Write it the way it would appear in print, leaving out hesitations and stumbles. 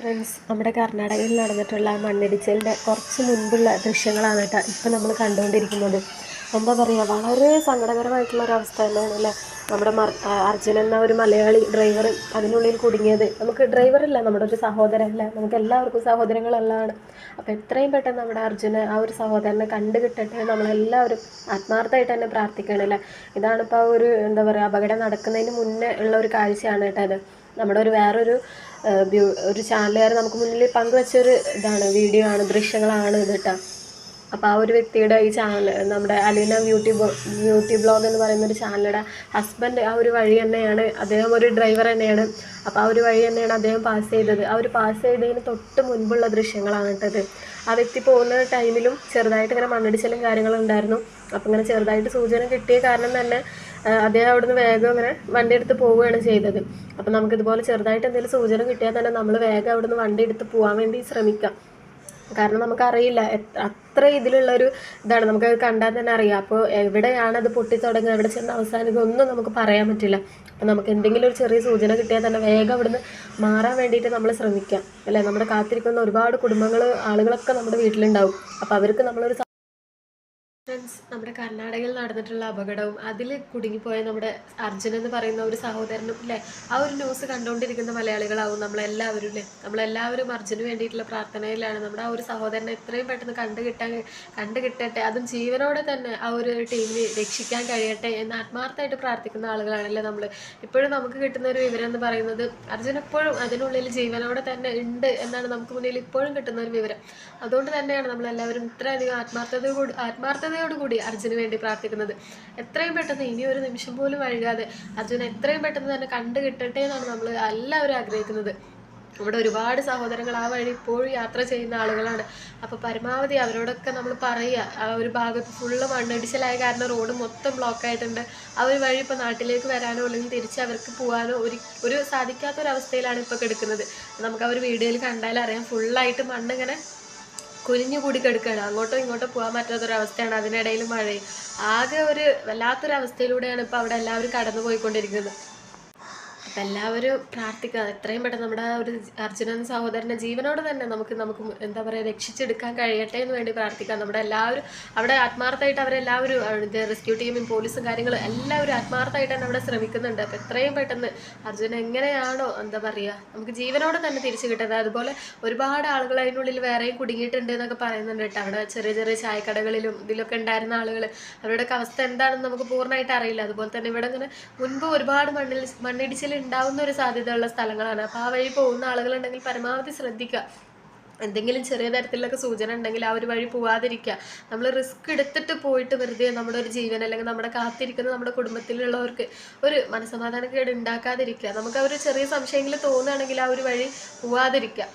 Friends, നമ്മുടെ കർണാടകയിൽ നടന്നിട്ടുള്ള മണ്ണിടിച്ചിലിൻ്റെ കുറച്ച് മുൻപുള്ള ദൃശ്യങ്ങളാണ് കേട്ടോ ഇപ്പം നമ്മൾ കണ്ടുകൊണ്ടിരിക്കുന്നത്. എന്താ പറയുക, വളരെ സങ്കടകരമായിട്ടുള്ള ഒരവസ്ഥ തന്നെയാണ് അല്ലേ. നമ്മുടെ അർജുൻ എന്ന ഒരു മലയാളി ഡ്രൈവർ അതിനുള്ളിൽ കുടുങ്ങിയത്. നമുക്ക് ഡ്രൈവറല്ല, നമ്മുടെ ഒരു സഹോദരനല്ല, നമുക്ക് എല്ലാവർക്കും സഹോദരങ്ങളെല്ലാം. അപ്പോൾ എത്രയും പെട്ടെന്ന് നമ്മുടെ അർജുനെ, ആ ഒരു സഹോദരനെ കണ്ടു കിട്ടട്ടെ നമ്മളെല്ലാവരും ആത്മാർത്ഥമായിട്ട് തന്നെ പ്രാർത്ഥിക്കണമല്ലേ. ഇതാണിപ്പോൾ ആ ഒരു എന്താ പറയുക, അപകടം നടക്കുന്നതിന് മുന്നേ ഉള്ള ഒരു കാഴ്ചയാണ് കേട്ടോ ഇത്. നമ്മുടെ ഒരു വേറൊരു ഒരു ചാനലുകാർ നമുക്ക് മുന്നിൽ പങ്കുവെച്ചൊരു വീഡിയോ ആണ്, ദൃശ്യങ്ങളാണ് ഇത് കേട്ടോ. അപ്പോൾ ആ ഒരു വ്യക്തിയുടെ ഈ ചാനൽ, നമ്മുടെ അലീന ബ്യൂട്ടി ബ്ലോഗ് എന്ന് പറയുന്നൊരു ചാനലുടെ ഹസ്ബൻഡ് ആ ഒരു വഴി തന്നെയാണ്, അദ്ദേഹം ഒരു ഡ്രൈവർ തന്നെയാണ്. അപ്പോൾ ആ ഒരു വഴി തന്നെയാണ് അദ്ദേഹം പാസ് ചെയ്തത്. ആ ഒരു പാസ് ചെയ്തതിന് തൊട്ട് മുൻപുള്ള ദൃശ്യങ്ങളാണ് കേട്ടത്. ആ വ്യക്തി പോകുന്ന ടൈമിലും ചെറുതായിട്ട് ഇങ്ങനെ മണ്ണിടിച്ചിലും കാര്യങ്ങളും ഉണ്ടായിരുന്നു. അപ്പോൾ ഇങ്ങനെ ചെറുതായിട്ട് സൂചന കിട്ടിയ കാരണം തന്നെ അദ്ദേഹം അവിടുന്ന് വേഗം ഇങ്ങനെ വണ്ടി എടുത്ത് പോവുകയാണ് ചെയ്തത്. അപ്പോൾ നമുക്കിതുപോലെ ചെറുതായിട്ട് എന്തെങ്കിലും സൂചന കിട്ടിയാൽ തന്നെ നമ്മൾ വേഗം അവിടുന്ന് വണ്ടി എടുത്ത് പോകാൻ വേണ്ടി ശ്രമിക്കാം. കാരണം നമുക്കറിയില്ല, അത്ര ഇതിലുള്ളൊരു ഇതാണ്, നമുക്കത് കണ്ടാൽ തന്നെ അറിയാം. അപ്പോൾ എവിടെയാണ് അത് പൊട്ടിത്തുടങ്ങുക, എവിടെ ചെന്ന് അവസാനിക്കുക ഒന്നും നമുക്ക് പറയാൻ പറ്റില്ല. അപ്പോൾ നമുക്ക് എന്തെങ്കിലും ഒരു ചെറിയ സൂചന കിട്ടിയാൽ തന്നെ വേഗം അവിടുന്ന് മാറാൻ വേണ്ടിയിട്ട് നമ്മൾ ശ്രമിക്കാം അല്ലേ. നമ്മുടെ കാത്തിരിക്കുന്ന ഒരുപാട് കുടുംബങ്ങൾ, ആളുകളൊക്കെ നമ്മുടെ വീട്ടിലുണ്ടാവും. അപ്പോൾ അവർക്ക് നമ്മളൊരു ഫ്രണ്ട്സ്, നമ്മുടെ കർണാടകയിൽ നടന്നിട്ടുള്ള അപകടവും അതിൽ കുടുങ്ങിപ്പോയ നമ്മുടെ അർജുൻ എന്ന് പറയുന്ന ഒരു സഹോദരനും അല്ലേ, ആ ഒരു ന്യൂസ് കണ്ടുകൊണ്ടിരിക്കുന്ന മലയാളികളാവും നമ്മളെല്ലാവരും അല്ലേ. നമ്മളെല്ലാവരും അർജുന് വേണ്ടിയിട്ടുള്ള പ്രാർത്ഥനയിലാണ്. നമ്മുടെ ആ ഒരു സഹോദരനെ എത്രയും പെട്ടെന്ന് കണ്ടുകിട്ടട്ടെ, അതും ജീവനോടെ തന്നെ ആ ഒരു ടീമിനെ രക്ഷിക്കാൻ കഴിയട്ടെ എന്ന് ആത്മാർത്ഥമായിട്ട് പ്രാർത്ഥിക്കുന്ന ആളുകളാണല്ലേ നമ്മൾ. ഇപ്പോഴും നമുക്ക് കിട്ടുന്ന ഒരു വിവരം എന്ന് പറയുന്നത് അർജുൻ എപ്പോഴും അതിനുള്ളിൽ ജീവനോടെ തന്നെ ഉണ്ട് എന്നാണ് നമുക്ക് മുന്നിൽ ഇപ്പോഴും കിട്ടുന്ന ഒരു വിവരം. അതുകൊണ്ട് തന്നെയാണ് നമ്മളെല്ലാവരും ഇത്രയധികം ആത്മാർത്ഥതയോടുകൂടി അർജുന് വേണ്ടി പ്രാർത്ഥിക്കുന്നത്. എത്രയും പെട്ടെന്ന്, ഇനി ഒരു നിമിഷം പോലും വൈകാതെ അർജുൻ എത്രയും പെട്ടെന്ന് തന്നെ കണ്ടുകിട്ടട്ടെ എന്നാണ് നമ്മൾ എല്ലാവരും ആഗ്രഹിക്കുന്നത്. ഇവിടെ ഒരുപാട് സഹോദരങ്ങൾ ആ വഴി ഇപ്പോഴും യാത്ര ചെയ്യുന്ന ആളുകളാണ്. അപ്പോൾ പരമാവധി അവരോടൊക്കെ നമ്മൾ പറയുക, ആ ഒരു ഭാഗത്ത് ഫുള്ള് മണ്ണിടിച്ചിലായ കാരണം റോഡ് മൊത്തം ബ്ലോക്ക് ആയിട്ടുണ്ട്. ആ ഒരു വഴി ഇപ്പോൾ നാട്ടിലേക്ക് വരാനോ അല്ലെങ്കിൽ തിരിച്ച് അവർക്ക് പോകാനോ ഒരു സാധിക്കാത്തൊരവസ്ഥയിലാണ് ഇപ്പോൾ കിടക്കുന്നത്. നമുക്ക് ആ ഒരു വീഡിയോയിൽ കണ്ടാലറിയാം, ഫുള്ളായിട്ട് മണ്ണിങ്ങനെ കുനിഞ്ഞുകൂടി കിടക്കുകയാണ്. അങ്ങോട്ടോ ഇങ്ങോട്ടോ പോകാൻ പറ്റാത്തൊരവസ്ഥയാണ്. അതിനിടയിൽ മഴയും, ആകെ ഒരു വല്ലാത്തൊരവസ്ഥയിലൂടെയാണ് ഇപ്പോൾ അവിടെ എല്ലാവരും കടന്നു പോയിക്കൊണ്ടിരിക്കുന്നത്. അപ്പം എല്ലാവരും പ്രാർത്ഥിക്കുക, എത്രയും പെട്ടെന്ന് നമ്മുടെ ഒരു അർജുനൻ സഹോദരനെ ജീവനോട് തന്നെ നമുക്ക് എന്താ പറയുക, രക്ഷിച്ചെടുക്കാൻ കഴിയട്ടെ എന്ന് വേണ്ടി പ്രാർത്ഥിക്കാം. നമ്മുടെ എല്ലാവരും അവിടെ ആത്മാർത്ഥമായിട്ട് അവരെല്ലാവരും, റെസ്ക്യൂ ടീമും പോലീസും കാര്യങ്ങളും എല്ലാവരും ആത്മാർത്ഥമായിട്ട് തന്നെ അവിടെ ശ്രമിക്കുന്നുണ്ട്. അപ്പം എത്രയും പെട്ടെന്ന് അർജുൻ എങ്ങനെയാണോ എന്താ പറയുക, നമുക്ക് ജീവനോടെ തന്നെ തിരിച്ചു കിട്ടുന്നത്. അതുപോലെ ഒരുപാട് ആളുകൾ അതിനുള്ളിൽ വേറെയും കുടുങ്ങിയിട്ടുണ്ട് എന്നൊക്കെ പറയുന്നുണ്ട് കേട്ടോ. അവിടെ ചെറിയ ചെറിയ ചായക്കടകളിലും ഇതിലൊക്കെ ഉണ്ടായിരുന്ന ആളുകൾ, അവരുടെയൊക്കെ അവസ്ഥ എന്താണെന്ന് നമുക്ക് പൂർണ്ണമായിട്ട് അറിയില്ല. അതുപോലെ തന്നെ ഇവിടെ ഇങ്ങനെ മുൻപ് ഒരുപാട് മണ്ണിടിച്ചിൽ ഉണ്ടാവുന്ന ഒരു സാധ്യതയുള്ള സ്ഥലങ്ങളാണ്. അപ്പോൾ ആ വഴി പോകുന്ന ആളുകളുണ്ടെങ്കിൽ പരമാവധി ശ്രദ്ധിക്കുക. എന്തെങ്കിലും ചെറിയ തരത്തിലൊക്കെ സൂചന ഉണ്ടെങ്കിൽ ആ ഒരു വഴി പോവാതിരിക്കുക. നമ്മൾ റിസ്ക് എടുത്തിട്ട് പോയിട്ട് വെറുതെ നമ്മുടെ ഒരു ജീവൻ അല്ലെങ്കിൽ നമ്മുടെ കാത്തിരിക്കുന്ന നമ്മുടെ കുടുംബത്തിലുള്ളവർക്ക് ഒരു മനസ്സമാധാനക്കേട് ഉണ്ടാക്കാതിരിക്കുക. നമുക്ക് ആ ഒരു ചെറിയ സംശയമെങ്കിലും തോന്നുകയാണെങ്കിൽ ആ ഒരു വഴി പോവാതിരിക്കുക.